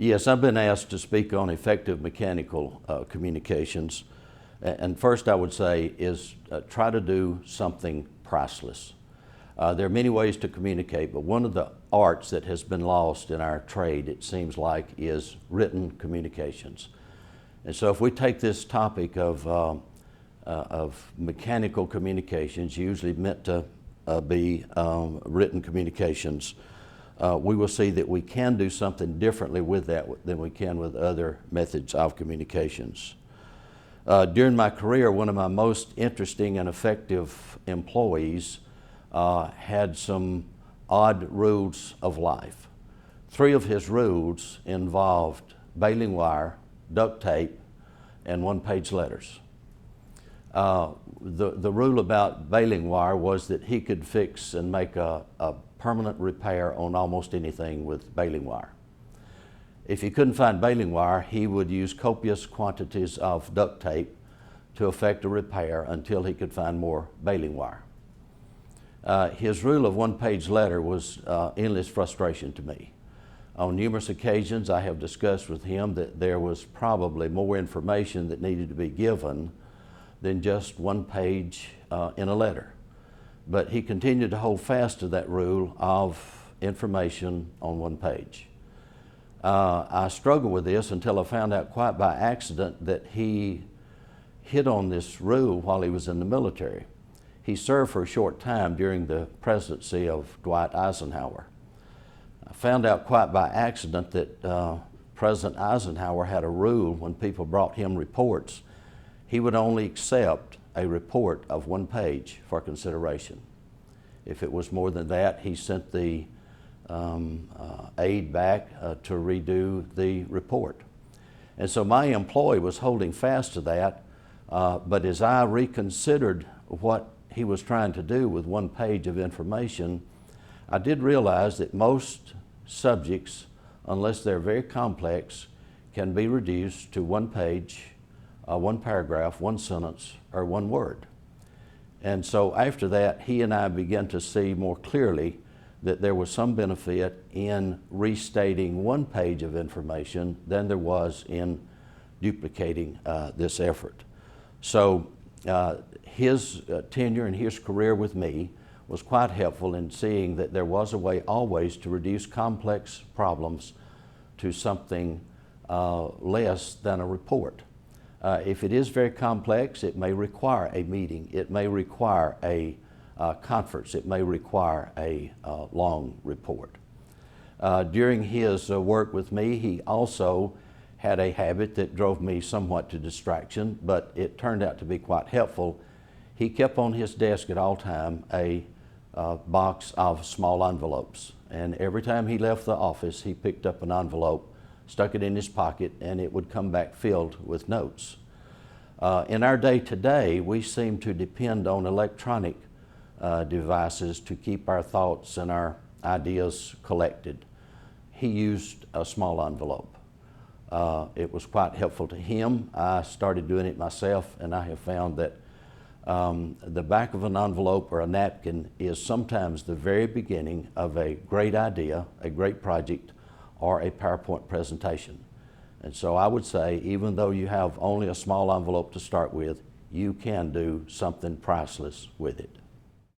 Yes, I've been asked to speak on effective mechanical communications. And first I would say is try to do something priceless. There are many ways to communicate, but one of the arts that has been lost in our trade, it seems like, is written communications. And so if we take this topic of mechanical communications, usually meant to be written communications, we will see that we can do something differently with that than we can with other methods of communications. During my career, one of my most interesting and effective employees had some odd rules of life. 3 of his rules involved baling wire, duct tape, and one-page letters. The rule about baling wire was that he could fix and make a permanent repair on almost anything with baling wire. If he couldn't find baling wire, he would use copious quantities of duct tape to effect a repair until he could find more baling wire. His rule of one-page letter was endless frustration to me. On numerous occasions, I have discussed with him that there was probably more information that needed to be given than just one page in a letter. But he continued to hold fast to that rule of information on one page. I struggled with this until I found out quite by accident that he hit on this rule while he was in the military. He served for a short time during the presidency of Dwight Eisenhower. I found out quite by accident that President Eisenhower had a rule when people brought him reports. He would only accept a report of 1 page for consideration. If it was more than that, he sent the aide back to redo the report. And so my employee was holding fast to that, but as I reconsidered what he was trying to do with 1 page of information, I did realize that most subjects, unless they're very complex, can be reduced to 1 page, 1 paragraph, 1 sentence, or 1 word. And so after that, he and I began to see more clearly that there was some benefit in restating 1 page of information than there was in duplicating this effort. So his tenure and his career with me was quite helpful in seeing that there was a way always to reduce complex problems to something less than a report. If it is very complex, it may require a meeting, it may require a conference, it may require a long report. During his work with me, he also had a habit that drove me somewhat to distraction, but it turned out to be quite helpful. He kept on his desk at all time a box of small envelopes, and every time he left the office, he picked up an envelope, stuck it in his pocket, and it would come back filled with notes. In our day today, we seem to depend on electronic devices to keep our thoughts and our ideas collected. He used a small envelope. It was quite helpful to him. I started doing it myself, and I have found that the back of an envelope or a napkin is sometimes the very beginning of a great idea, a great project, or a PowerPoint presentation. And so I would say, even though you have only a small envelope to start with, you can do something priceless with it.